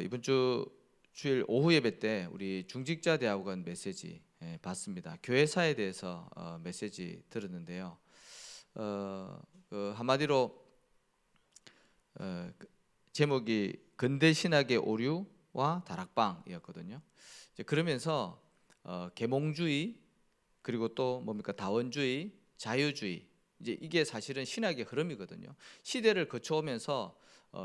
이번 주일 오후 예배 때 우리 중직자 대학원 메시지 봤습니다. 교회사에 대해서 메시지 들었는데요. 한마디로 제목이 근대 신학의 오류와 다락방이었거든요. 이제 그러면서 계몽주의 그리고 또 뭡니까 다원주의, 자유주의 이제 이게 사실은 신학의 흐름이거든요. 시대를 거쳐오면서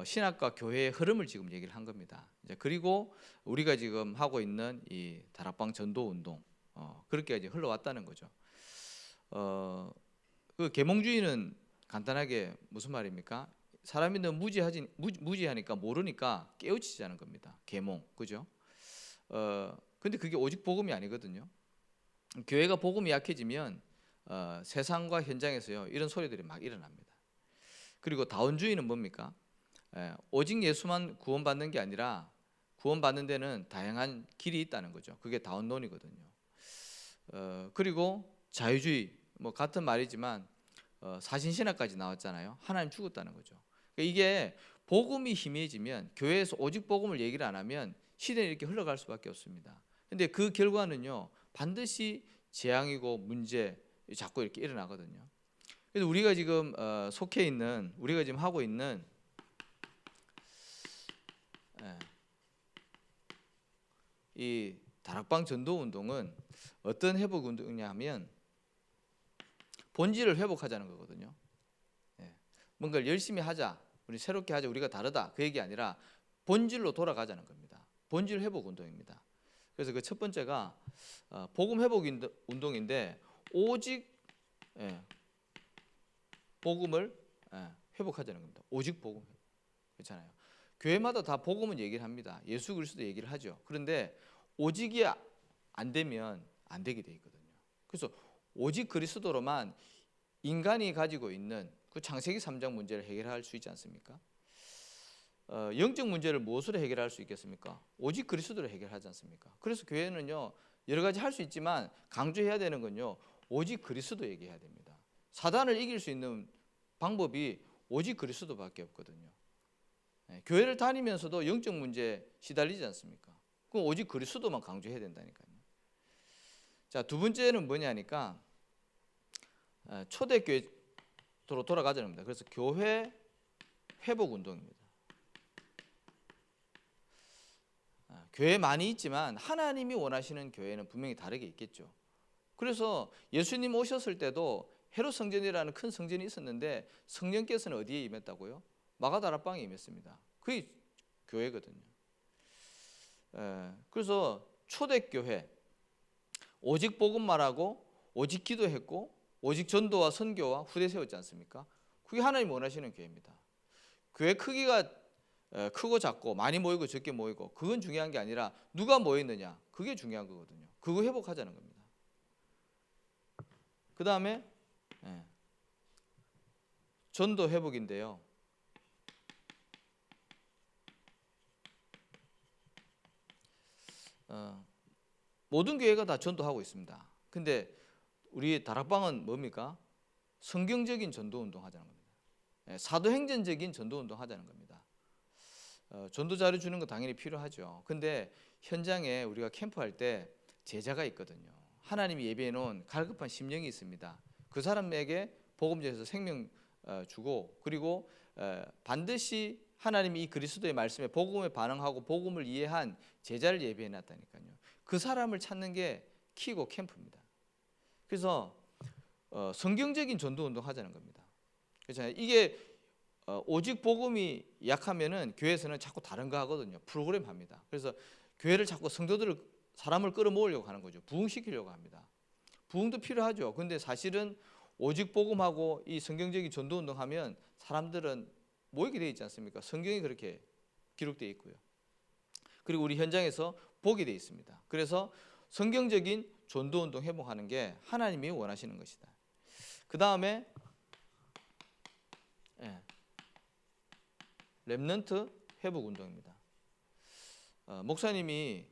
신학과 교회의 흐름을 지금 얘기를 한 겁니다. 이제 그리고 우리가 지금 하고 있는 이 다락방 전도 운동 그렇게 이제 흘러왔다는 거죠. 그 계몽주의는 간단하게 무슨 말입니까? 사람이 너무 무지하니까 모르니까 깨우치자는 겁니다. 계몽, 그죠? 근데 그게 오직 복음이 아니거든요. 교회가 복음이 약해지면 세상과 현장에서요 이런 소리들이 막 일어납니다. 그리고 다원주의는 뭡니까? 오직 예수만 구원받는 게 아니라 구원받는 데는 다양한 길이 있다는 거죠. 그게 다원론이거든요. 그리고 자유주의 뭐 같은 말이지만 사신신학까지 나왔잖아요. 하나님 죽었다는 거죠. 그러니까 이게 복음이 희미해지면 교회에서 오직 복음을 얘기를 안 하면 시대는 이렇게 흘러갈 수밖에 없습니다. 근데 그 결과는요 반드시 재앙이고 문제 자꾸 이렇게 일어나거든요. 그래서 우리가 지금 속해 있는 우리가 지금 하고 있는 이 다락방 전도 운동은 어떤 회복 운동이냐 하면 본질을 회복하자는 거거든요. 뭔가를 열심히 하자, 우리 새롭게 하자, 우리가 다르다 그 얘기 아니라 본질로 돌아가자는 겁니다. 본질 회복 운동입니다. 그래서 그 첫 번째가 복음 회복 운동인데 오직 복음을 회복하자는 겁니다. 오직 복음. 그렇잖아요. 교회마다 다 복음은 얘기를 합니다. 예수 그리스도 얘기를 하죠. 그런데 오직이 안 되면 안 되게 돼 있거든요. 그래서 오직 그리스도로만 인간이 가지고 있는 그 창세기 3장 문제를 해결할 수 있지 않습니까? 영적 문제를 무엇으로 해결할 수 있겠습니까? 오직 그리스도로 해결하지 않습니까? 그래서 교회는요 여러 가지 할 수 있지만 강조해야 되는 건요 오직 그리스도 얘기해야 됩니다. 사단을 이길 수 있는 방법이 오직 그리스도밖에 없거든요. 교회를 다니면서도 영적 문제에 시달리지 않습니까? 그럼 오직 그리스도만 강조해야 된다니까요. 자, 두 번째는 뭐냐니까 초대교회로 돌아가자는 겁니다. 그래서 교회 회복 운동입니다. 교회 많이 있지만 하나님이 원하시는 교회는 분명히 다르게 있겠죠. 그래서 예수님 오셨을 때도 헤롯 성전이라는 큰 성전이 있었는데 성령께서는 어디에 임했다고요? 마가다락방에 임했습니다. 그게 교회거든요. 그래서 초대교회 오직 복음 말하고 오직 기도했고 오직 전도와 선교와 후대 세웠지 않습니까? 그게 하나님 원하시는 교회입니다. 교회 크기가 크고 작고 많이 모이고 적게 모이고 그건 중요한 게 아니라 누가 모였느냐 그게 중요한 거거든요. 그거 회복하자는 겁니다. 그 다음에 전도 회복인데요. 모든 교회가 다 전도하고 있습니다. 근데 우리 다락방은 뭡니까? 성경적인 전도 운동 하자는 겁니다. 사도행전적인 전도 운동 하자는 겁니다. 전도 자료 주는 거 당연히 필요하죠. 근데 현장에 우리가 캠프할 때 제자가 있거든요. 하나님이 예비해 놓은 갈급한 심령이 있습니다. 그 사람에게 복음전에서 생명 주고 그리고 반드시 하나님이 이 그리스도의 말씀에 복음에 반응하고 복음을 이해한 제자를 예비해 놨다니까요. 그 사람을 찾는 게 키고 캠프입니다. 그래서 성경적인 전도 운동 하자는 겁니다. 그렇잖아요. 이게 오직 복음이 약하면은 교회에서는 자꾸 다른 거 하거든요. 프로그램 합니다. 그래서 교회를 자꾸 사람을 끌어모으려고 하는 거죠. 부흥시키려고 합니다. 부흥도 필요하죠. 근데 사실은 오직 복음하고 이 성경적인 전도 운동하면 사람들은 모이게 되어 있지 않습니까? 성경이 그렇게 기록되어 있고요. 그리고 우리 현장에서 보게 되어 있습니다. 그래서 성경적인 전도 운동 회복하는 게 하나님이 원하시는 것이다. 그 다음에 렘넌트 회복 운동입니다. 목사님이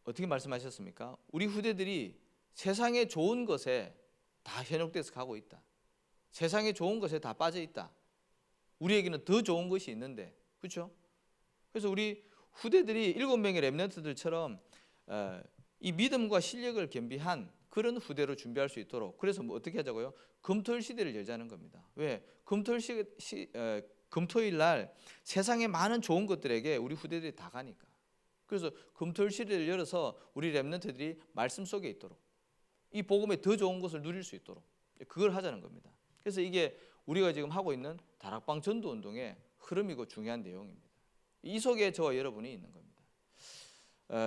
어떻게 말씀하셨습니까? 우리 후대들이 세상의 좋은 것에 다 현혹돼서 가고 있다. 세상의 좋은 것에 다 빠져 있다. 우리에게는 더 좋은 것이 있는데, 그렇죠? 그래서 우리 후대들이 7명의 렘넌트들처럼 이 믿음과 실력을 겸비한 그런 후대로 준비할 수 있도록, 그래서 뭐 어떻게 하자고요? 금토일 시대를 열자는 겁니다. 왜? 금토일 날 세상에 많은 좋은 것들에게 우리 후대들이 다 가니까. 그래서 금토일 시대를 열어서 우리 렘넌트들이 말씀 속에 있도록, 이 복음의 더 좋은 것을 누릴 수 있도록 그걸 하자는 겁니다. 그래서 이게 우리가 지금 하고 있는 다락방 전도 운동의 흐름이고 중요한 내용입니다. 이 속에 저와 여러분이 있는 겁니다.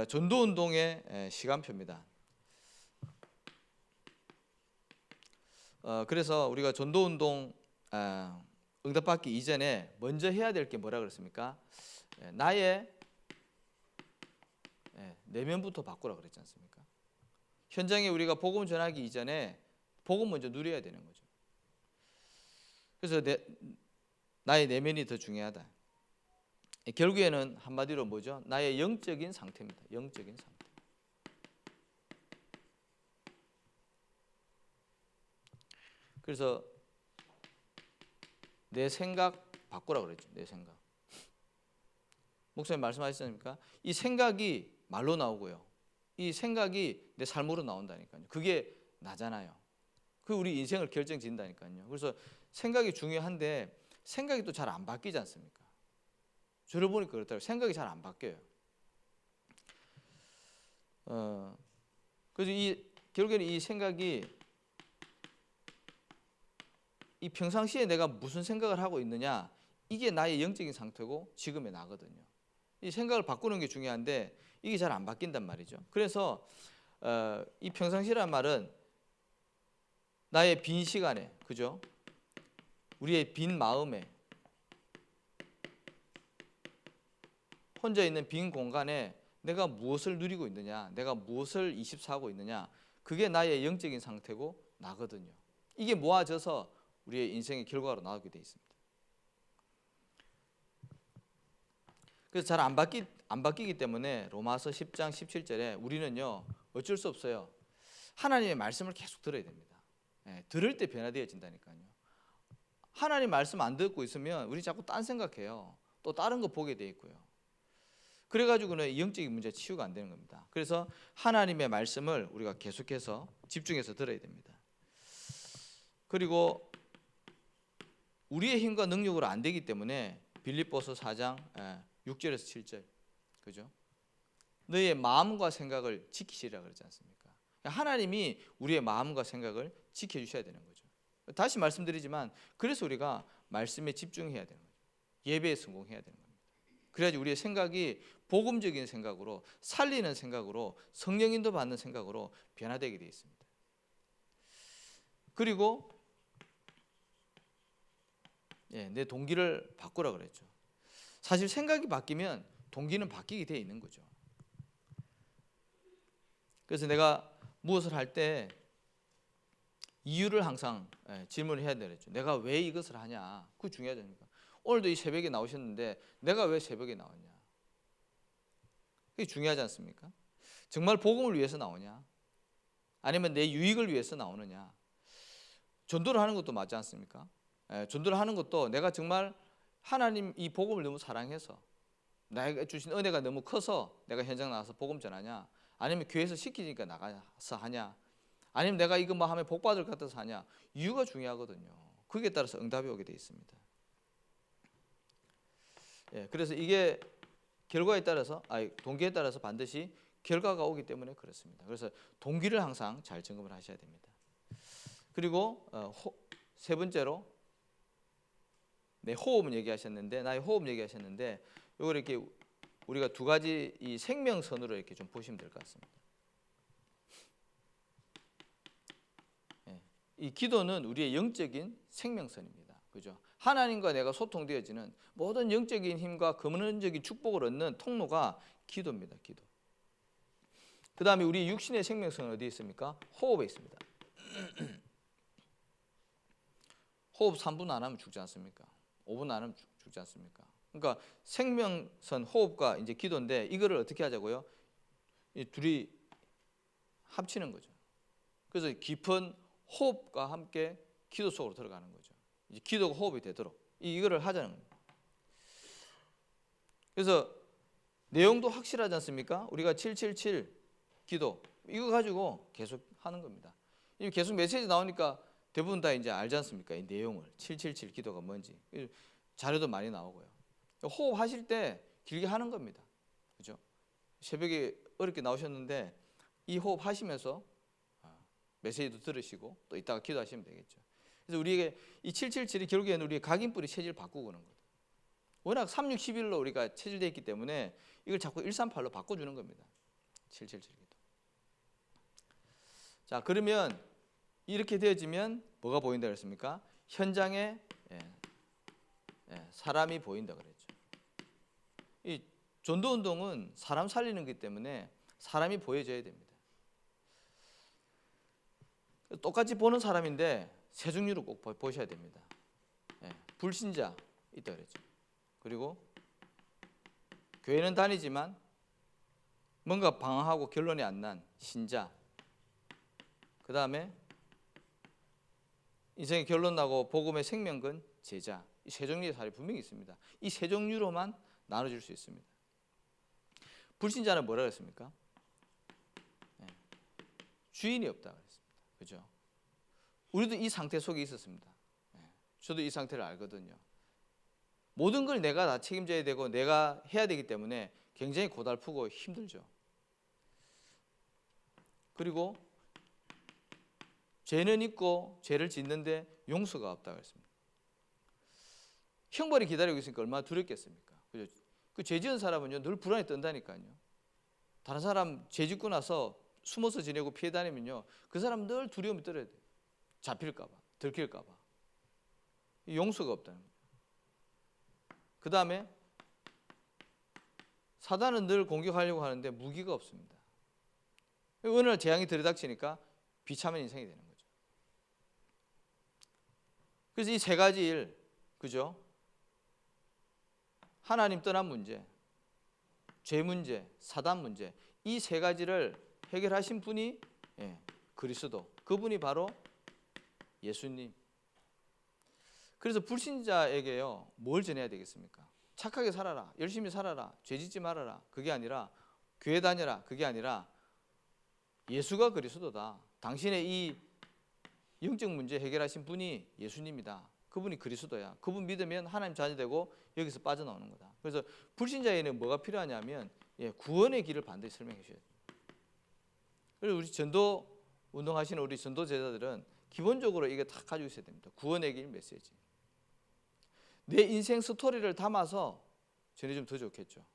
전도 운동의 시간표입니다. 그래서 우리가 전도 운동 응답받기 이전에 먼저 해야 될 게 뭐라 그랬습니까? 나의 내면부터 바꾸라 그랬지 않습니까? 현장에 우리가 복음 전하기 이전에 복음 먼저 누려야 되는 거죠. 그래서 나의 내면이 더 중요하다. 결국에는 한마디로 뭐죠? 나의 영적인 상태입니다. 영적인 상태. 그래서 내 생각 바꾸라 그랬죠. 내 생각. 목사님 말씀하셨습니까? 이 생각이 말로 나오고요. 이 생각이 내 삶으로 나온다니까요. 그게 나잖아요. 그 우리 인생을 결정짓는다니까요. 그래서 생각이 중요한데 생각이 또 잘 안 바뀌지 않습니까? 저를 보니까 그렇다고 생각이 잘 안 바뀌어요. 그래서 결국에는 이 생각이 이 평상시에 내가 무슨 생각을 하고 있느냐, 이게 나의 영적인 상태고 지금의 나거든요. 이 생각을 바꾸는 게 중요한데 이게 잘 안 바뀐단 말이죠. 그래서 이 평상시란 말은 나의 빈 시간에, 그죠? 우리의 빈 마음에, 혼자 있는 빈 공간에 내가 무엇을 누리고 있느냐, 내가 무엇을 24하고 있느냐, 그게 나의 영적인 상태고 나거든요. 이게 모아져서 우리의 인생의 결과로 나오게 돼 있습니다. 그래서 잘 안 바뀌기 때문에 로마서 10장 17절에 우리는요 어쩔 수 없어요. 하나님의 말씀을 계속 들어야 됩니다. 들을 때 변화되어진다니까요. 하나님 말씀 안 듣고 있으면 우리 자꾸 딴 생각해요. 또 다른 거 보게 돼 있고요. 그래가지고는 영적인 문제 치유가 안 되는 겁니다. 그래서 하나님의 말씀을 우리가 계속해서 집중해서 들어야 됩니다. 그리고 우리의 힘과 능력으로 안 되기 때문에 빌립보서 4장 6절에서 7절, 그죠? 너의 마음과 생각을 지키시라 그러지 않습니까? 하나님이 우리의 마음과 생각을 지켜주셔야 되는 거죠. 다시 말씀드리지만 그래서 우리가 말씀에 집중해야 되는 거죠. 예배에 성공해야 되는 겁니다. 그래야지 우리의 생각이 복음적인 생각으로, 살리는 생각으로, 성령 인도 받는 생각으로 변화되게 되어 있습니다. 그리고 내 동기를 바꾸라 그랬죠. 사실 생각이 바뀌면 동기는 바뀌게 되어 있는 거죠. 그래서 내가 무엇을 할 때 이유를 항상 질문을 해야 되겠죠. 내가 왜 이것을 하냐? 그거 중요하다니까. 오늘도 이 새벽에 나오셨는데 내가 왜 새벽에 나왔냐? 그게 중요하지 않습니까? 정말 복음을 위해서 나오냐? 아니면 내 유익을 위해서 나오느냐? 전도를 하는 것도 맞지 않습니까? 전도를 하는 것도 내가 정말 하나님 이 복음을 너무 사랑해서 나에게 주신 은혜가 너무 커서 내가 현장 나가서 복음 전하냐? 아니면 교회에서 시키니까 나가서 하냐? 아니면 내가 이거 뭐 하면 복 받을 것 같아서 하냐? 이유가 중요하거든요. 거기에 따라서 응답이 오게 돼 있습니다. 그래서 이게 결과에 따라서, 동기에 따라서 반드시 결과가 오기 때문에 그렇습니다. 그래서 동기를 항상 잘 점검을 하셔야 됩니다. 그리고 세 번째로 호흡 얘기하셨는데, 나의 호흡 얘기하셨는데, 이걸 이렇게 우리가 두 가지 이 생명선으로 이렇게 좀 보시면 될 것 같습니다. 이 기도는 우리의 영적인 생명선입니다. 그죠? 하나님과 내가 소통되어지는 모든 영적인 힘과 근원적인 축복을 얻는 통로가 기도입니다. 기도. 그 다음에 우리 육신의 생명선은 어디에 있습니까? 호흡에 있습니다. 호흡 3분 안 하면 죽지 않습니까? 5분 안 하면 죽지 않습니까? 그러니까 생명선 호흡과 이제 기도인데 이거를 어떻게 하자고요? 이 둘이 합치는 거죠. 그래서 깊은 호흡과 함께 기도 속으로 들어가는 거죠. 이제 기도가 호흡이 되도록 이거를 하자는 겁니다. 그래서 내용도 확실하지 않습니까? 우리가 777 기도 이거 가지고 계속 하는 겁니다. 계속 메시지 나오니까 대부분 다 이제 알지 않습니까? 이 내용을 777 기도가 뭔지 자료도 많이 나오고요. 호흡하실 때 길게 하는 겁니다. 그죠? 새벽에 어렵게 나오셨는데 이 호흡하시면서 메시지도 들으시고 또 이따가 기도하시면 되겠죠. 그래서 우리에게 이 777이 결국에는 우리의 각인뿌리 체질 바꾸는 거예요. 워낙 3611로 우리가 체질되어 있기 때문에 이걸 자꾸 138로 바꿔주는 겁니다. 777 기도. 자, 그러면 이렇게 되어지면 뭐가 보인다 그랬습니까? 현장에 사람이 보인다 그랬죠. 이 전도 운동은 사람 살리는 거기 때문에 사람이 보여져야 됩니다. 똑같이 보는 사람인데 세 종류로 꼭 보셔야 됩니다. 불신자 있다 그랬죠. 그리고 교회는 다니지만 뭔가 방황하고 결론이 안 난 신자. 그 다음에 인생의 결론 나고 복음의 생명 건 제자. 이 세 종류의 사람이 분명히 있습니다. 이 세 종류로만 나눠질 수 있습니다. 불신자는 뭐라 그랬습니까? 주인이 없다 그랬습니다. 그죠? 우리도 이 상태 속에 있었습니다. 저도 이 상태를 알거든요. 모든 걸 내가 다 책임져야 되고 내가 해야 되기 때문에 굉장히 고달프고 힘들죠. 그리고 죄는 있고 죄를 짓는데 용서가 없다 그랬습니다. 형벌이 기다리고 있으니까 얼마나 두렵겠습니까? 그죠? 그 죄 지은 사람은요 늘 불안에 떤다니까요. 다른 사람 죄 짓고 나서 숨어서 지내고 피해 다니면요 그 사람 늘 두려움이 떨어야 돼요. 잡힐까 봐, 들킬까 봐. 용서가 없다는 거예요. 그 다음에 사단은 늘 공격하려고 하는데 무기가 없습니다. 어느 날 재앙이 들이닥치니까 비참한 인생이 되는 거죠. 그래서 이 세 가지 일, 그죠? 하나님 떠난 문제, 죄 문제, 사단 문제, 이 세 가지를 해결하신 분이 그리스도, 그분이 바로 예수님. 그래서 불신자에게요 뭘 전해야 되겠습니까? 착하게 살아라, 열심히 살아라, 죄 짓지 말아라, 그게 아니라 교회 다녀라, 그게 아니라 예수가 그리스도다. 당신의 이 영적 문제 해결하신 분이 예수님이다. 그분이 그리스도야. 그분 믿으면 하나님 자녀 되고 여기서 빠져나오는 거다. 그래서 불신자에는 뭐가 필요하냐면 구원의 길을 반드시 설명해 주셔야 돼요. 그래서 우리 전도 운동하시는 우리 전도 제자들은 기본적으로 이게 다 가지고 있어야 됩니다. 구원의 길 메시지. 내 인생 스토리를 담아서 전해주면 더 좋겠죠.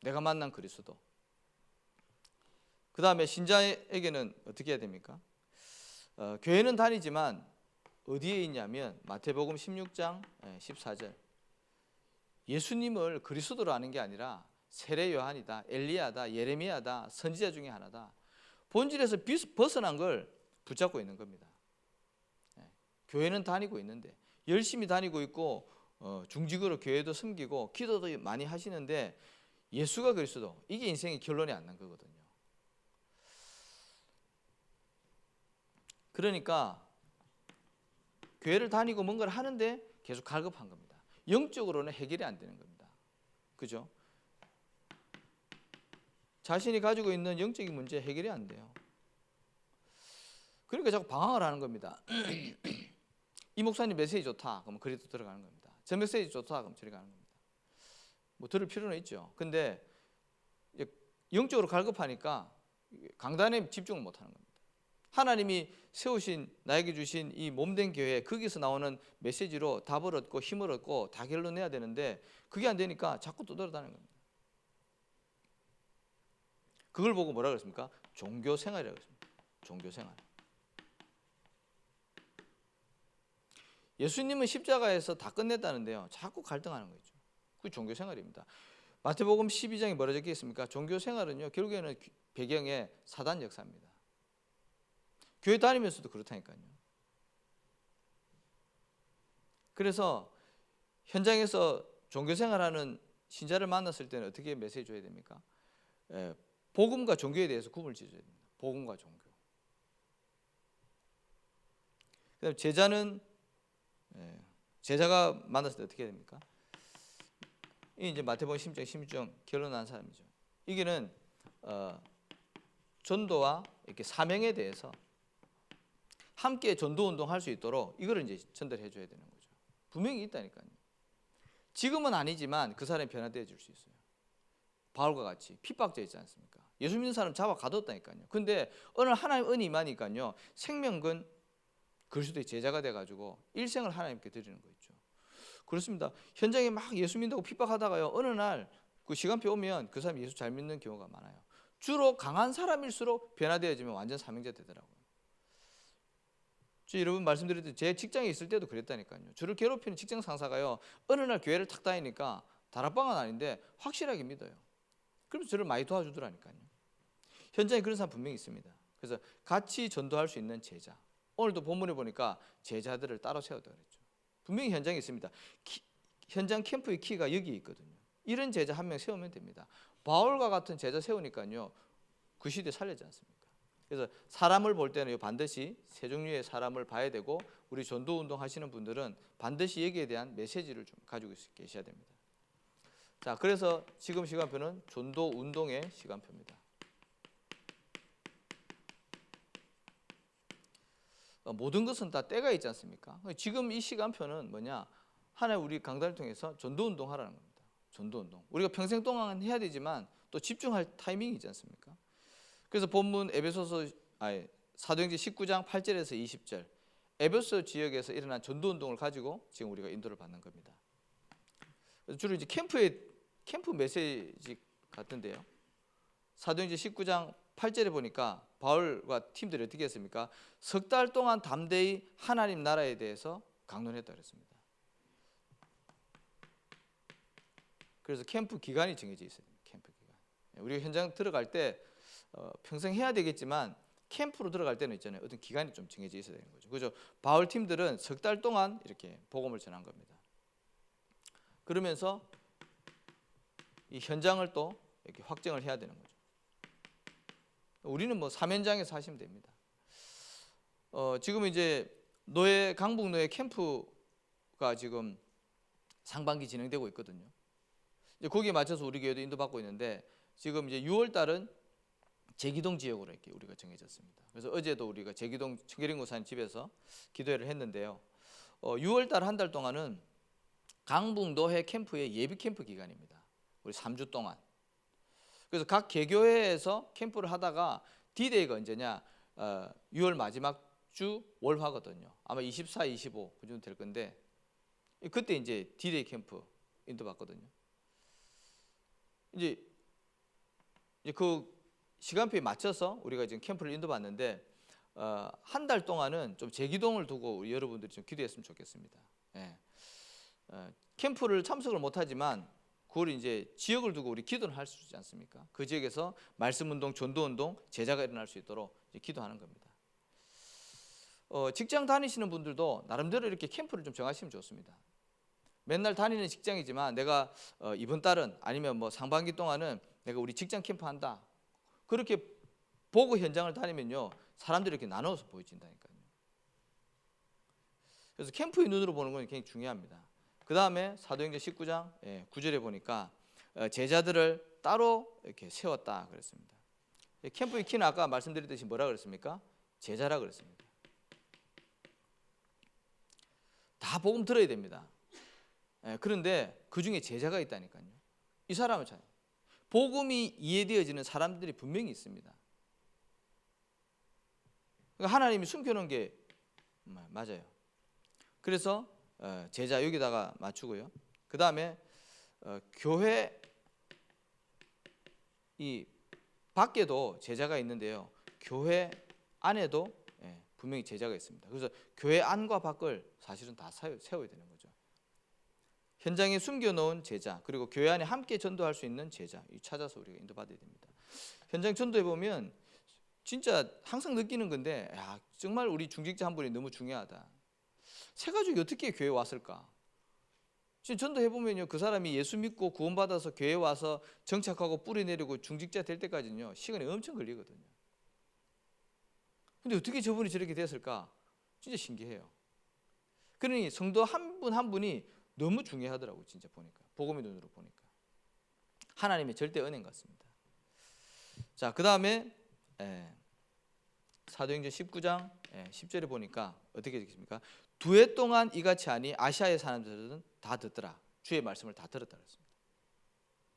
내가 만난 그리스도. 그 다음에 신자에게는 어떻게 해야 됩니까? 교회는 다니지만 어디에 있냐면 마태복음 16장 14절 예수님을 그리스도로 아는 게 아니라 세례 요한이다, 엘리야다, 예레미야다, 선지자 중에 하나다. 본질에서 벗어난 걸 붙잡고 있는 겁니다. 교회는 다니고 있는데 열심히 다니고 있고 중직으로 교회도 섬기고 기도도 많이 하시는데 예수가 그리스도, 이게 인생의 결론이 안 난 거거든요. 그러니까 교회를 다니고 뭔가를 하는데 계속 갈급한 겁니다. 영적으로는 해결이 안 되는 겁니다. 그죠? 자신이 가지고 있는 영적인 문제 해결이 안 돼요. 그러니까 자꾸 방황을 하는 겁니다. 이 목사님 메시지 좋다, 그러면 그리도 들어가는 겁니다. 저 메시지 좋다, 그럼 저리 가는 겁니다. 뭐 들을 필요는 있죠. 근데 영적으로 갈급하니까 강단에 집중을 못하는 겁니다. 하나님이 세우신 나에게 주신 이 몸된 교회, 거기서 나오는 메시지로 답을 얻고 힘을 얻고 다 결론내야 되는데 그게 안 되니까 자꾸 떠돌아다니는 겁니다. 그걸 보고 뭐라 그랬습니까? 종교생활이라고 했습니다. 종교생활. 예수님은 십자가에서 다 끝냈다는데요 자꾸 갈등하는 거죠. 그게 종교생활입니다. 마태복음 12장에 뭐라 적혀 있습니까? 종교생활은요 결국에는 배경에 사단 역사입니다. 교회 다니면서도 그렇다니까요. 그래서 현장에서 종교생활하는 신자를 만났을 때는 어떻게 메시지 줘야 됩니까? 복음과 종교에 대해서 구분을 지어줘야 됩니다. 복음과 종교. 그다음 제자가 만났을 때 어떻게 해야 됩니까? 이 이제 마태복음 10장 16장 결론난 사람이죠. 이게는 전도와 이렇게 사명에 대해서 함께 전도 운동할 수 있도록 이거를 이제 전달해 줘야 되는 거죠. 분명히 있다니까요. 지금은 아니지만 그 사람이 변화되어 줄 수 있어요. 바울과 같이 핍박자 있지 않습니까? 예수 믿는 사람 잡아 가뒀다니까요. 근데 어느 하나님 은이 임하니까요. 생명근 그리스도의 제자가 돼가지고 일생을 하나님께 드리는 거 있죠. 그렇습니다. 현장에 막 예수 믿는다고 핍박하다가요. 어느 날 그 시간표 오면 그 사람이 예수 잘 믿는 경우가 많아요. 주로 강한 사람일수록 변화되어지면 완전 사명자 되더라고요. 여러분 말씀드렸듯이 제 직장에 있을 때도 그랬다니까요. 저를 괴롭히는 직장 상사가요. 어느 날 교회를 탁 다니니까 다락방은 아닌데 확실하게 믿어요. 그러면서 저를 많이 도와주더라니까요. 현장에 그런 사람 분명히 있습니다. 그래서 같이 전도할 수 있는 제자. 오늘도 본문에 보니까 제자들을 따로 세웠다고 그랬죠. 분명히 현장에 있습니다. 현장 캠프의 키가 여기 있거든요. 이런 제자 한 명 세우면 됩니다. 바울과 같은 제자 세우니까요. 그 시대 살리지 않습니까? 그래서 사람을 볼 때는 반드시 세 종류의 사람을 봐야 되고 우리 전도 운동 하시는 분들은 반드시 여기에 대한 메시지를 좀 가지고 계셔야 됩니다. 자, 그래서 지금 시간표는 전도 운동의 시간표입니다. 모든 것은 다 때가 있지 않습니까? 지금 이 시간표는 뭐냐? 하나의 우리 강단을 통해서 전도 운동 하라는 겁니다. 전도 운동. 우리가 평생 동안 해야 되지만 또 집중할 타이밍이지 않습니까? 그래서 본문 사도행전 19장 8절에서 20절 에베소 지역에서 일어난 전도 운동을 가지고 지금 우리가 인도를 받는 겁니다. 주로 이제 캠프 메시지 같은데요. 사도행전 19장 8절에 보니까 바울과 팀들이 어떻게 했습니까? 석 달 동안 담대히 하나님 나라에 대해서 강론했다 그랬습니다. 그래서 캠프 기간이 정해져 있어요. 캠프 기간. 우리가 현장 들어갈 때 평생 해야 되겠지만 캠프로 들어갈 때는 있잖아요. 어떤 기간이 좀 정해져 있어야 되는 거죠. 그죠? 바울 팀들은 석 달 동안 이렇게 복음을 전한 겁니다. 그러면서 이 현장을 또 이렇게 확정을 해야 되는 거죠. 우리는 뭐 3현장에서 하시면 됩니다. 지금 이제 강북노예 캠프가 지금 상반기 진행되고 있거든요. 이제 거기에 맞춰서 우리 교회도 인도받고 있는데 지금 이제 6월 달은 제기동 지역으로 이렇게 우리가 정해졌습니다. 그래서 어제도 우리가 제기동 청계령 고사님 집에서 기도회를 했는데요. 6월 달 한 달 동안은 강북노예 캠프의 예비 캠프 기간입니다. 우리 3주 동안. 그래서 각 개교회에서 캠프를 하다가 D-Day가 언제냐? 6월 마지막 주 월화거든요. 아마 24, 25 그 정도 될 건데 그때 이제 D-Day 캠프 인도받거든요. 이제 그 시간표에 맞춰서 우리가 지금 캠프를 인도받는데 한 달 동안은 좀 제기동을 두고 우리 여러분들이 좀 기도했으면 좋겠습니다. 예. 캠프를 참석을 못하지만 그걸 이제 지역을 두고 우리 기도를 할 수 있지 않습니까? 그 지역에서 말씀운동, 전도운동, 제자가 일어날 수 있도록 이제 기도하는 겁니다. 직장 다니시는 분들도 나름대로 이렇게 캠프를 좀 정하시면 좋습니다. 맨날 다니는 직장이지만 내가 이번 달은 아니면 뭐 상반기 동안은 내가 우리 직장 캠프 한다. 그렇게 보고 현장을 다니면요 사람들이 이렇게 나눠서 보여진다니까요. 그래서 캠프의 눈으로 보는 건 굉장히 중요합니다. 그 다음에 사도행전 19장 9절에 보니까 제자들을 따로 이렇게 세웠다 그랬습니다. 캠프의 키는 아까 말씀드렸듯이 뭐라 그랬습니까? 제자라 그랬습니다. 다 복음 들어야 됩니다. 그런데 그 중에 제자가 있다니까요. 이 사람을 찾아요. 복음이 이해되어지는 사람들이 분명히 있습니다. 그러니까 하나님이 숨겨놓은 게 맞아요. 그래서 제자 여기다가 맞추고요. 그 다음에 교회 이 밖에도 제자가 있는데요. 교회 안에도 분명히 제자가 있습니다. 그래서 교회 안과 밖을 사실은 다 세워야 되는 거죠. 현장에 숨겨놓은 제자 그리고 교회 안에 함께 전도할 수 있는 제자 찾아서 우리가 인도받아야 됩니다. 현장 전도해 보면 진짜 항상 느끼는 건데 정말 우리 중직자 한 분이 너무 중요하다. 새 가족이 어떻게 교회에 왔을까? 지금 전도해 보면요, 그 사람이 예수 믿고 구원받아서 교회에 와서 정착하고 뿌리 내리고 중직자 될 때까지는요 시간이 엄청 걸리거든요. 근데 어떻게 저분이 저렇게 됐을까? 진짜 신기해요. 그러니 성도 한 분 한 분이 너무 중요하더라고요. 진짜 보니까 복음의 눈으로 보니까 하나님의 절대 은혜인 것 같습니다. 자, 그 다음에 사도행전 19장 10절에 보니까 어떻게 되겠습니까? 2해 동안 이같이 하니 아시아의 사람들은 다 듣더라. 주의 말씀을 다 들었다 그랬습니다.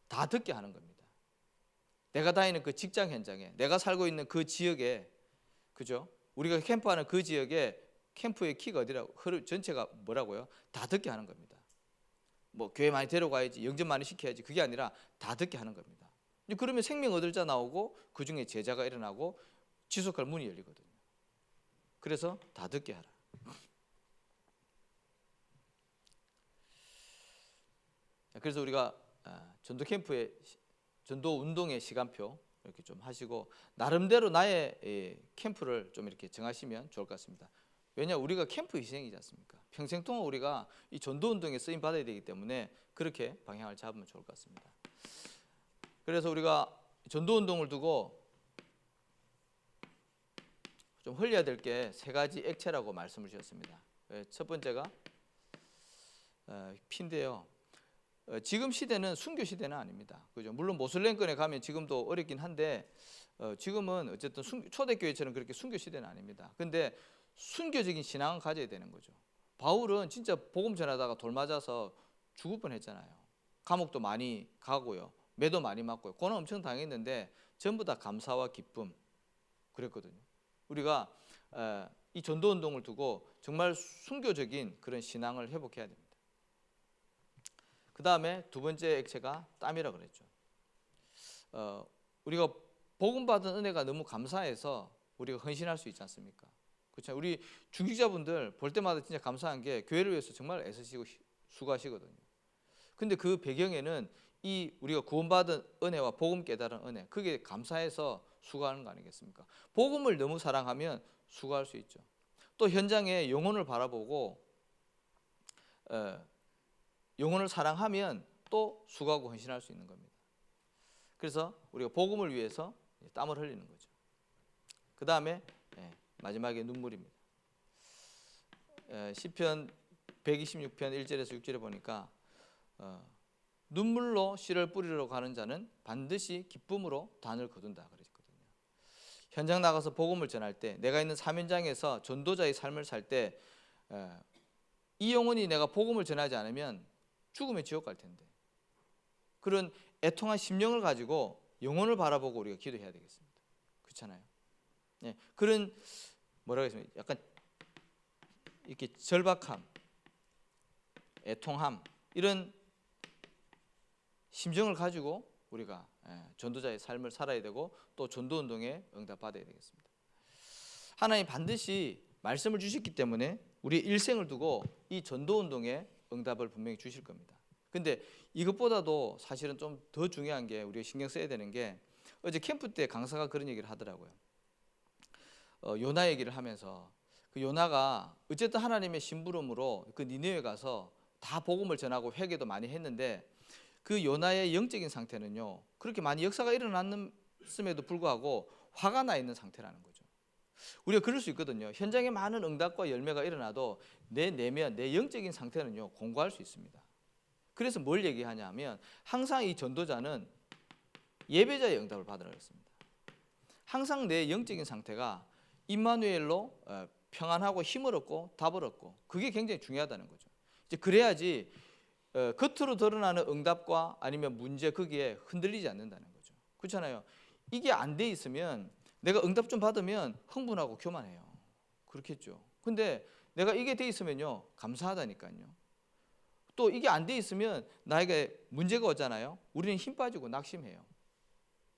다 듣게 하는 겁니다. 내가 다니는 그 직장 현장에, 내가 살고 있는 그 지역에, 그죠? 우리가 캠프하는 그 지역에 캠프의 키가 어디라고, 전체가 뭐라고요? 다 듣게 하는 겁니다. 뭐 교회 많이 데려가야지, 영접 많이 시켜야지, 그게 아니라 다 듣게 하는 겁니다. 그러면 생명 얻을 자 나오고 그 중에 제자가 일어나고 지속할 문이 열리거든요. 그래서 다 듣게 하라. 그래서 우리가 전도 캠프의 전도 운동의 시간표 이렇게 좀 하시고 나름대로 나의 캠프를 좀 이렇게 정하시면 좋을 것 같습니다. 왜냐, 우리가 캠프 희생이지 않습니까? 평생 동안 우리가 이 전도 운동에 쓰임 받아야 되기 때문에 그렇게 방향을 잡으면 좋을 것 같습니다. 그래서 우리가 전도 운동을 두고 좀 흘려야 될 게 3가지 액체라고 말씀을 주셨습니다. 첫 번째가 피인데요. 지금 시대는 순교 시대는 아닙니다. 그죠? 물론 모슬렘권에 가면 지금도 어렵긴 한데 지금은 어쨌든 초대교회처럼 그렇게 순교 시대는 아닙니다. 근데 순교적인 신앙을 가져야 되는 거죠. 바울은 진짜 복음 전하다가 돌 맞아서 죽을 뻔했잖아요. 감옥도 많이 가고요, 매도 많이 맞고요, 고난 엄청 당했는데 전부 다 감사와 기쁨 그랬거든요. 우리가 이 전도 운동을 두고 정말 순교적인 그런 신앙을 회복해야 됩니다. 그 다음에 두 번째 액체가 땀이라 그랬죠. 우리가 복음 받은 은혜가 너무 감사해서 우리가 헌신할 수 있지 않습니까? 그렇죠. 우리 중직자분들 볼 때마다 진짜 감사한 게 교회를 위해서 정말 애쓰시고 수고하시거든요. 근데 그 배경에는 이 우리가 구원받은 은혜와 복음 깨달은 은혜, 그게 감사해서 수고하는 거 아니겠습니까? 복음을 너무 사랑하면 수고할 수 있죠. 또 현장에 영혼을 바라보고 영혼을 사랑하면 또 수고하고 헌신할 수 있는 겁니다. 그래서 우리가 복음을 위해서 땀을 흘리는 거죠. 그 다음에 마지막에 눈물입니다. 시편 126편 1절에서 6절에 보니까 눈물로 씨를 뿌리러 가는 자는 반드시 기쁨으로 단을 거둔다 그랬거든요. 현장 나가서 복음을 전할 때, 내가 있는 사면장에서 전도자의 삶을 살 때 이 영혼이 내가 복음을 전하지 않으면 죽으면 지옥 갈 텐데, 그런 애통한 심령을 가지고 영혼을 바라보고 우리가 기도해야 되겠습니다. 그렇잖아요. 그런 뭐라고 했습니까? 약간 이렇게 절박함, 애통함, 이런 심정을 가지고 우리가 전도자의 삶을 살아야 되고 또 전도 운동에 응답받아야 되겠습니다. 하나님 반드시 말씀을 주셨기 때문에 우리 일생을 두고 이 전도 운동에 응답을 분명히 주실 겁니다. 근데 이것보다도 사실은 좀 더 중요한 게, 우리가 신경 써야 되는 게, 어제 캠프 때 강사가 그런 얘기를 하더라고요. 요나 얘기를 하면서 그 요나가 어쨌든 하나님의 심부름으로 그 니느웨 가서 다 복음을 전하고 회개도 많이 했는데 그 요나의 영적인 상태는요, 그렇게 많이 역사가 일어났음에도 불구하고 화가 나 있는 상태라는 거죠. 우리가 그럴 수 있거든요. 현장에 많은 응답과 열매가 일어나도 내 내면, 내 영적인 상태는요 공고할 수 있습니다. 그래서 뭘 얘기하냐 하면, 항상 이 전도자는 예배자의 응답을 받으라고 했습니다. 항상 내 영적인 상태가 임마누엘로 평안하고 힘을 얻고 답을 얻고, 그게 굉장히 중요하다는 거죠. 이제 그래야지 겉으로 드러나는 응답과 아니면 문제, 거기에 흔들리지 않는다는 거죠. 그렇잖아요. 이게 안 돼 있으면 내가 응답 좀 받으면 흥분하고 교만해요. 그렇겠죠. 근데 내가 이게 돼 있으면요 감사하다니까요. 또 이게 안 돼 있으면 나에게 문제가 오잖아요. 우리는 힘 빠지고 낙심해요.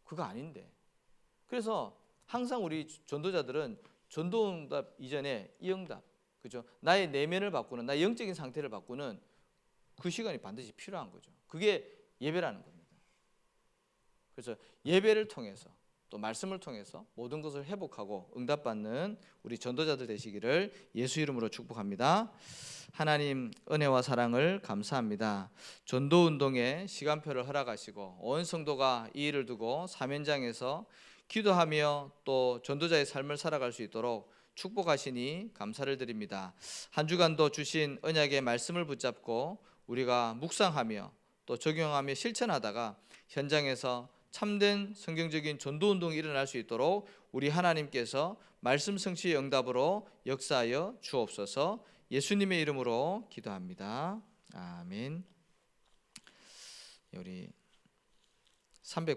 그거 아닌데. 그래서 항상 우리 전도자들은 전도 응답 이전에 이 응답, 그죠? 나의 내면을 바꾸는, 나의 영적인 상태를 바꾸는 그 시간이 반드시 필요한 거죠. 그게 예배라는 겁니다. 그래서 예배를 통해서 또 말씀을 통해서 모든 것을 회복하고 응답받는 우리 전도자들 되시기를 예수 이름으로 축복합니다. 하나님 은혜와 사랑을 감사합니다. 전도운동에 시간표를 허락하시고 온 성도가 이 일을 두고 사면장에서 기도하며 또 전도자의 삶을 살아갈 수 있도록 축복하시니 감사를 드립니다. 한 주간도 주신 언약의 말씀을 붙잡고 우리가 묵상하며 또 적용하며 실천하다가 현장에서 참된 성경적인 전도운동이 일어날 수 있도록 우리 하나님께서 말씀 성취의 응답으로 역사하여 주옵소서. 예수님의 이름으로 기도합니다. 아멘. 우리 308